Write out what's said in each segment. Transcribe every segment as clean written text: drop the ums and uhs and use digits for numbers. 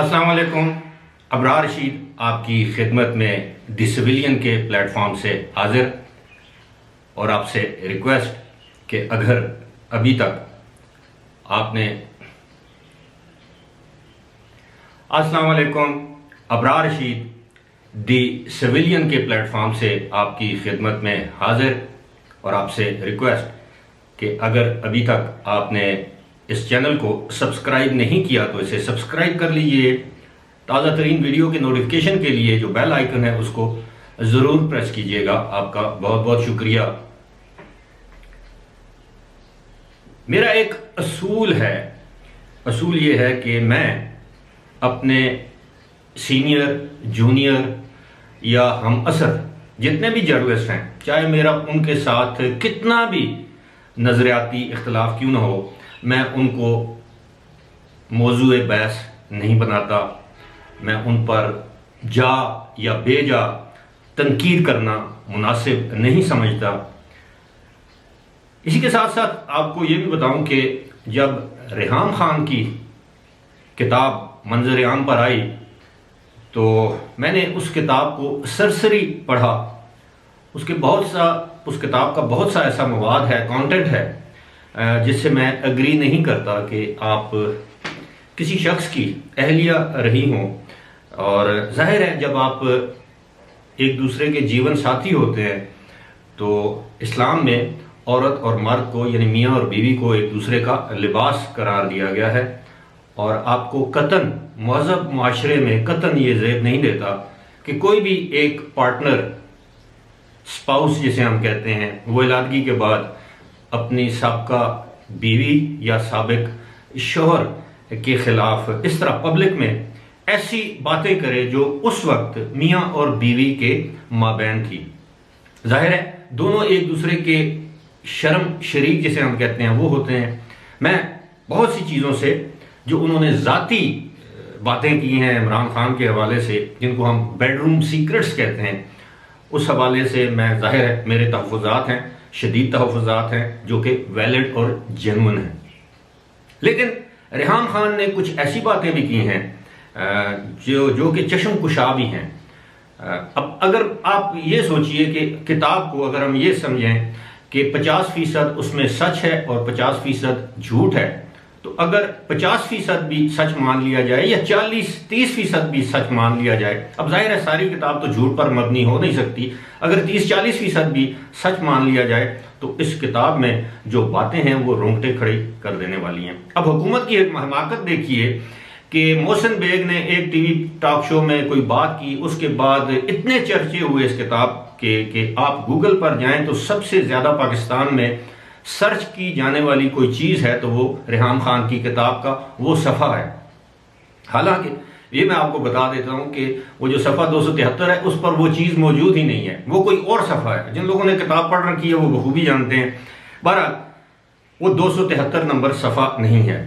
अस्सलाम वालेकुम। अबरार रशीद आपकी खिदमत में द सिविलियन के प्लेटफॉर्म से हाजिर और आपसे रिक्वेस्ट कि अगर अभी तक आपने अस्सलाम वालेकुम। अबरार रशीद द सिविलियन के प्लेटफॉर्म से आपकी खिदमत में हाजिर और आपसे रिक्वेस्ट कि अगर अभी तक आपने इस चैनल को सब्सक्राइब नहीं किया तो इसे सब्सक्राइब कर लीजिए। ताज़ा तरीन वीडियो के नोटिफिकेशन के लिए जो बेल आइकन है उसको ज़रूर प्रेस कीजिएगा। आपका बहुत बहुत शुक्रिया। मेरा एक असूल है, असूल ये है कि मैं अपने सीनियर, जूनियर या हम असर जितने भी जर्नलिस्ट हैं, चाहे मेरा उनके साथ कितना भी नज़रियाती इख्तलाफ क्यों ना हो, मैं उनको मौजूए बहस नहीं बनाता। मैं उन पर जा या बेजा तनकीद करना मुनासिब नहीं समझता। इसी के साथ साथ आपको ये भी बताऊं कि जब रेहाम खान की किताब मंजर आम पर आई तो मैंने उस किताब को सरसरी पढ़ा। उस किताब का बहुत सा ऐसा मवाद है, कंटेंट है जिससे मैं एग्री नहीं करता कि आप किसी शख्स की अहलिया रही हों। और जाहिर है जब आप एक दूसरे के जीवन साथी होते हैं तो इस्लाम में औरत और मर्द को यानी मियाँ और बीवी को एक दूसरे का लिबास करार दिया गया है और आपको कतन महज़ब मुआशरे में कतन ये ज़ेब नहीं देता कि कोई भी एक पार्टनर, स्पाउस जिसे हम कहते हैं, वो इलादगी के बाद अपनी साबका बीवी या साबिक शोहर के खिलाफ इस तरह पब्लिक में ऐसी बातें करे जो उस वक्त मियाँ और बीवी के माबैन थी। जाहिर है दोनों एक दूसरे के शर्म शरीक जिसे हम कहते हैं वो होते हैं। मैं बहुत सी चीज़ों से जो उन्होंने ज़ाती बातें की हैं इमरान खान के हवाले से, जिनको हम बेडरूम सीक्रेट्स कहते हैं, उस हवाले से मैं जाहिर है मेरे तहफ़्फ़ुज़ात हैं, शदीद तहफ़्फ़ुज़ात हैं जो कि वैलिड और जेन्युइन हैं। लेकिन रेहाम खान ने कुछ ऐसी बातें भी की हैं जो कि चश्म कुशा भी हैं। अब अगर आप ये सोचिए कि किताब को अगर हम ये समझें कि 50% उसमें सच है और 50% झूठ है, तो अगर 50% भी सच मान लिया जाए या 40-30% भी सच मान लिया जाए, अब जाहिर है सारी किताब तो झूठ पर मबनी हो नहीं सकती, अगर 30-40% भी सच मान लिया जाए तो इस किताब में जो बातें हैं वो रोंगटे खड़े कर देने वाली हैं। अब हुकूमत की एक हमाकत देखिए कि मोहसिन बेग ने एक टीवी टॉक शो में कोई बात की, उसके बाद इतने चर्चे हुए इस किताब के कि आप गूगल पर जाएं तो सबसे ज़्यादा पाकिस्तान में सर्च की जाने वाली कोई चीज़ है तो वो रेहाम खान की किताब का वो सफ़ा है। हालांकि ये मैं आपको बता देता हूँ कि वो जो सफ़ा 273 है उस पर वो चीज़ मौजूद ही नहीं है, वो कोई और सफ़ा है। जिन लोगों ने किताब पढ़ रखी है वो बखूबी जानते हैं। बहरहाल वो 273 नंबर सफ़ा नहीं है।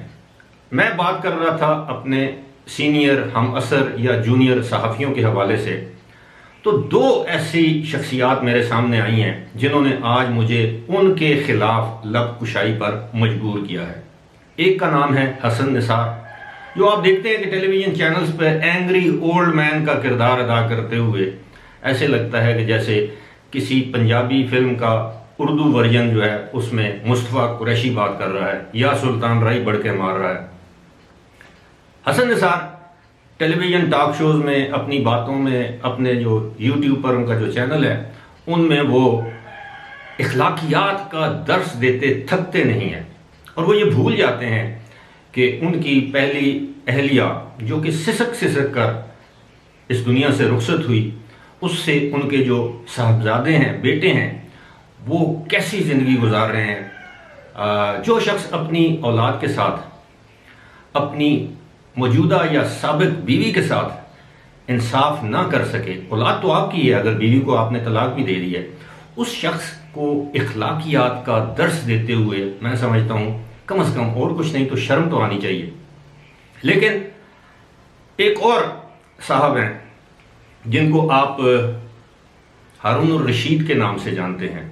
मैं बात कर रहा था अपने सीनियर, हम असर या जूनियर सहाफ़ियों के हवाले से। तो दो ऐसी शख्सियात मेरे सामने आई हैं जिन्होंने आज मुझे उनके खिलाफ लब कुशाई पर मजबूर किया है। एक का नाम है हसन निसार, जो आप देखते हैं कि टेलीविज़न चैनल्स पर एंग्री ओल्ड मैन का किरदार अदा करते हुए ऐसे लगता है कि जैसे किसी पंजाबी फिल्म का उर्दू वर्जन जो है उसमें मुस्तफ़ा कुरैशी बात कर रहा है या सुल्तान राय बढ़ के मार रहा है। Hasan Nisar television talk shows में अपनी बातों में, अपने जो यूट्यूब पर उनका जो चैनल है उनमें वो इखलाकियात का दर्स देते थकते नहीं हैं और वो ये भूल जाते हैं कि उनकी पहली अहलिया जो कि सिसक सिसक कर इस दुनिया से रुखसत हुई, उससे उनके जो साहबजादे हैं, बेटे हैं, वो कैसी ज़िंदगी गुजार रहे हैं। जो शख्स अपनी औलाद के साथ, अपनी मौजूदा या साबिक बीवी के साथ इंसाफ ना कर सके, औलाद तो आपकी है, अगर बीवी को आपने तलाक भी दे दी है, उस शख्स को इखलाकियात का दर्स देते हुए मैं समझता हूँ कम से कम और कुछ नहीं तो शर्म तो आनी चाहिए। लेकिन एक और साहब हैं जिनको आप हारून रशीद के नाम से जानते हैं।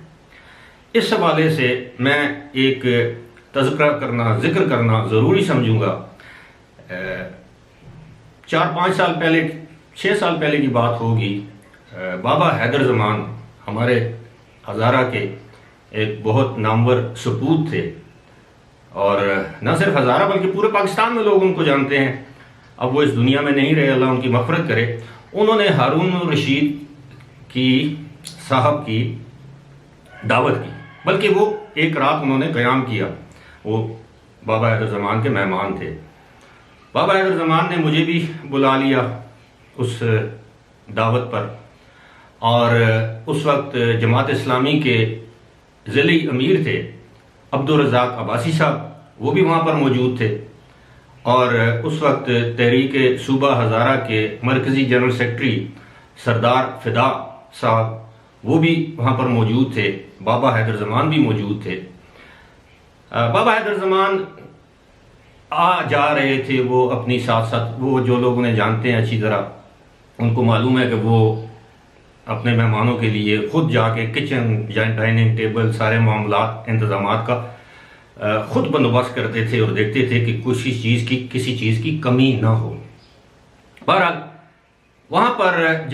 इस हवाले से मैं एक जिक्र करना ज़रूरी समझूंगा। 4-5 साल पहले, 6 साल पहले की बात होगी। बाबा हैदर ज़मान हमारे हज़ारा के एक बहुत नामवर सपूत थे, और न सिर्फ हज़ारा बल्कि पूरे पाकिस्तान में लोग उनको जानते हैं। अब वो इस दुनिया में नहीं रहे, अल्लाह उनकी मग़फ़िरत करे। उन्होंने हारून रशीद की साहब की दावत की, बल्कि वो एक रात उन्होंने क़याम किया। वो बाबा हैदर ज़मान के मेहमान थे। बाबा हैदर ज़मान ने मुझे भी बुला लिया उस दावत पर, और उस वक्त जमात इस्लामी के ज़िली अमीर थे अब्दुल रज़ाक अब्बासी साहब, वो भी वहाँ पर मौजूद थे। और उस वक्त तहरीक सूबा हज़ारा के मरकज़ी जनरल सेक्रेटरी सरदार फ़िदा साहब, वो भी वहाँ पर मौजूद थे। बाबा हैदर ज़मान भी मौजूद थे। बाबा हैदर ज़मान आ जा रहे थे, वो अपनी साथ साथ, वो जो लोग उन्हें जानते हैं अच्छी तरह, उनको मालूम है कि वो अपने मेहमानों के लिए खुद जाके किचन, डाइनिंग टेबल, सारे मामलात, इंतज़ामात का खुद बंदोबस्त करते थे और देखते थे कि किसी चीज़ की कमी ना हो। बहरहाल वहाँ पर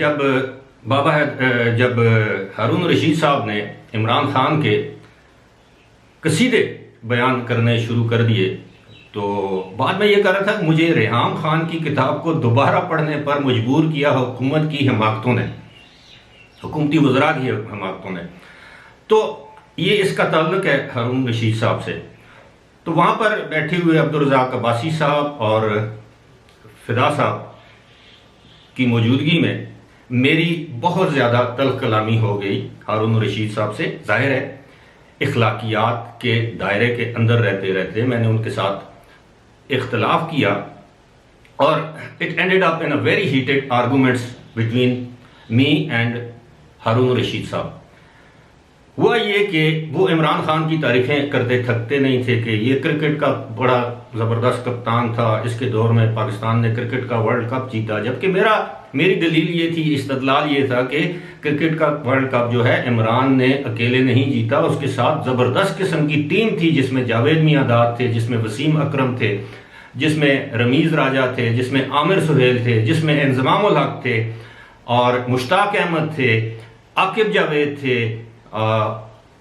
जब हारून रशीद साहब ने इमरान खान के कसीदे बयान करने शुरू कर दिए, तो बाद में ये कह रहा था कि मुझे रेहाम खान की किताब को दोबारा पढ़ने पर मजबूर किया हुकूमत की हिमाकतों ने, हुकूमती वज़रा की हिमाकतों ने। तो ये इसका ताल्लुक है हारून रशीद साहब से। तो वहाँ पर बैठे हुए अब्दुल रज़ाक अब्बासी साहब और फ़िदा साहब की मौजूदगी में मेरी बहुत ज़्यादा तल्ख़ कलामी हो गई हारून रशीद साहब से। ज़ाहिर है इखलाकियात के दायरे के अंदर रहते रहते मैंने उनके साथ इख्तलाफ किया, और it ended up in a very heated arguments between me and Haroon Rashid साहब। हुआ ये कि वो इमरान खान की तारीफ़ें करते थकते नहीं थे कि ये क्रिकेट का बड़ा ज़बरदस्त कप्तान था, इसके दौर में पाकिस्तान ने क्रिकेट का वर्ल्ड कप जीता। जबकि मेरी दलील ये थी, इस्तदलाल ये था कि क्रिकेट का वर्ल्ड कप जो है इमरान ने अकेले नहीं जीता, उसके साथ ज़बरदस्त किस्म की टीम थी, जिसमें जावेद मियांदाद थे, जिसमें वसीम अकरम थे, जिसमें रमीज़ राजा थे, जिसमें आमिर सुहेल थे, जिसमें इंज़माम उल हक थे, और मुश्ताक अहमद थे, आकिब जावेद थे,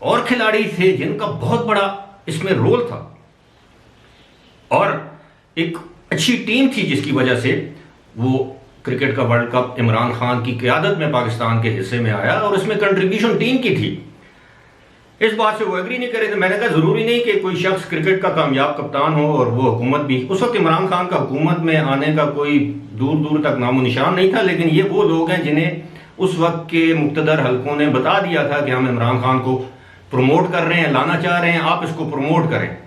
और खिलाड़ी थे जिनका बहुत बड़ा इसमें रोल था, और एक अच्छी टीम थी जिसकी वजह से वो क्रिकेट का वर्ल्ड कप इमरान खान की क़यादत में पाकिस्तान के हिस्से में आया, और उसमें कंट्रीब्यूशन टीम की थी। इस बात से वो एग्री नहीं करे। तो मैंने कहा ज़रूरी नहीं कि कोई शख्स क्रिकेट का कामयाब कप्तान हो और वो हुकूमत भी। उस वक्त इमरान खान का हुकूमत में आने का कोई दूर दूर तक नामो निशान नहीं था, लेकिन ये वो लोग हैं जिन्हें उस वक्त के मुक़्तदर हलकों ने बता दिया था कि हम इमरान खान को प्रमोट कर रहे हैं, लाना चाह रहे हैं, आप इसको प्रमोट करें,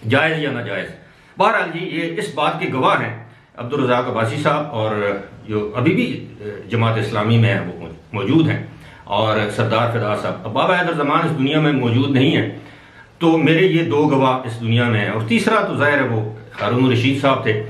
जायज़ या नाजायज़। बहरहाल जी, ये इस बात के गवाह हैं अब्दुल रज़ाक अब्बासी साहब, और जो अभी भी जमात इस्लामी में है वो मौजूद हैं, और सरदार फ़िदा साहब। अब बाबा हैदर ज़मान इस दुनिया में मौजूद नहीं है, तो मेरे ये दो गवाह इस दुनिया में हैं, और तीसरा तो ज़ाहिर है वो हारून रशीद साहब थे।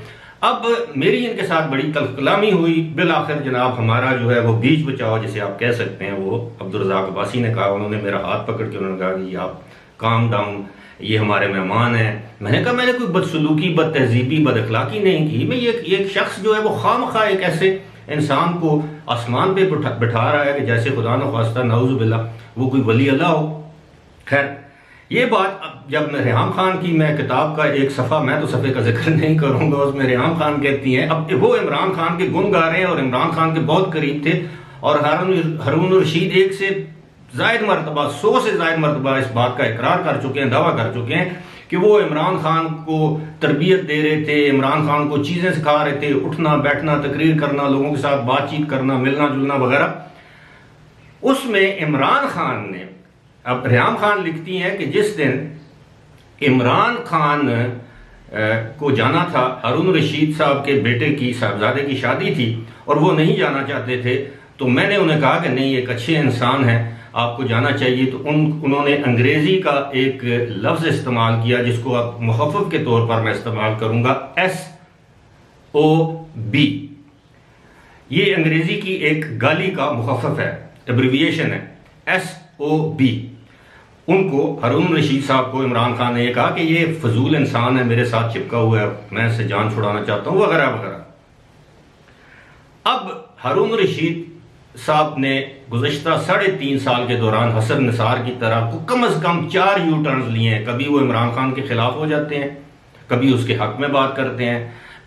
अब मेरी इनके साथ बड़ी कलकलामी हुई। बिल आखिर जनाब हमारा जो है वो बीच बचाओ जिसे आप कह सकते हैं, वो अब्दुल रज़ाक अब्बासी ने कहा। उन्होंने मेरा हाथ पकड़ के उन्होंने कहा कि आप काम डाउन, ये हमारे मेहमान हैं। मैंने कहा मैंने कोई बदसलूकी, बदतहजीबी, बदअखलाकी नहीं की। मैं ये एक शख्स जो है वो खामखा एक ऐसे इंसान को आसमान पे बिठा रहा है कि जैसे खुदा न ख्वास्ता नाउज़ुबिल्लाह वो कोई वली अल्लाह हो। खैर, ये बात जब मैं रेहाम खान की मैं किताब का एक सफ़ा, मैं तो सफ़े का जिक्र नहीं करूँगा, उसमें रेहाम खान कहती हैं, अब वो इमरान खान के गुण गा रहे हैं और इमरान खान के बहुत करीब थे, और हारून रशीद एक से ज़ायद मरतबा, 100 से ज़ायद मरतबा इस बात का इकरार कर चुके हैं, दावा कर चुके हैं कि वो इमरान खान को तरबियत दे रहे थे, इमरान खान को चीज़ें सिखा रहे थे, उठना बैठना, तकरीर करना, लोगों के साथ बातचीत करना, मिलना जुलना वगैरह। उसमें इमरान खान ने, अब रेहाम खान लिखती हैं कि जिस दिन इमरान खान को जाना था, हारून रशीद साहब के बेटे की, साहबजादे की शादी थी और वो नहीं जाना चाहते थे, तो मैंने उन्हें कहा कि नहीं, एक अच्छे इंसान हैं, आपको जाना चाहिए। तो उन्होंने अंग्रेज़ी का एक लफ्ज़ इस्तेमाल किया जिसको अब मुखफ़्फ़ के तौर पर मैं इस्तेमाल करूँगा, SOB। ये अंग्रेज़ी की एक गाली का मुखफ़्फ़ है, एब्रिविएशन है SOB। उनको, हारून रशीद साहब को, इमरान खान ने यह कहा कि ये फजूल इंसान है, मेरे साथ चिपका हुआ है, मैं इससे जान छुड़ाना चाहता हूँ, वगैरह वगैरह। अब हारून रशीद साहब ने गुज़श्ता 3.5 साल के दौरान हसन निसार की तरह कम से कम 4 यू टर्न्स लिए हैं। कभी वो इमरान खान के खिलाफ हो जाते हैं, कभी उसके हक में बात करते हैं,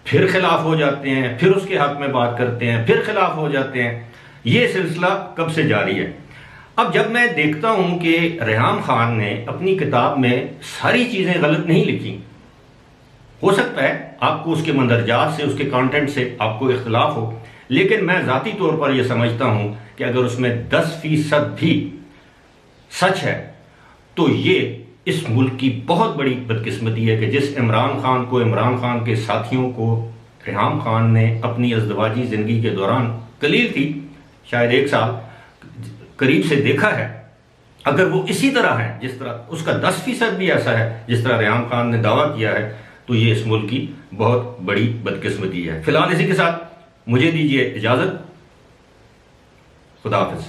फिर खिलाफ हो जाते हैं, फिर उसके हक में बात करते हैं, फिर खिलाफ हो जाते हैं। ये सिलसिला कब से जारी है। अब जब मैं देखता हूं कि रेहाम खान ने अपनी किताब में सारी चीजें गलत नहीं लिखी, हो सकता है आपको उसके मंदरजात से, उसके कंटेंट से आपको इख्तिलाफ हो, लेकिन मैं ज़ाती तौर पर यह समझता हूं कि अगर उसमें 10% भी सच है तो ये इस मुल्क की बहुत बड़ी बदकिस्मती है कि जिस इमरान खान को, इमरान खान के साथियों को रेहाम खान ने अपनी अज़दवाजी ज़िंदगी के दौरान, कलील थी शायद 1 साल करीब से देखा है, अगर वो इसी तरह है जिस तरह उसका 10% भी ऐसा है जिस तरह रेहाम खान ने दावा किया है, तो ये इस मुल्क की बहुत बड़ी बदकिस्मती है। फिलहाल इसी के साथ मुझे दीजिए इजाज़त। खुदा हाफ़िज़।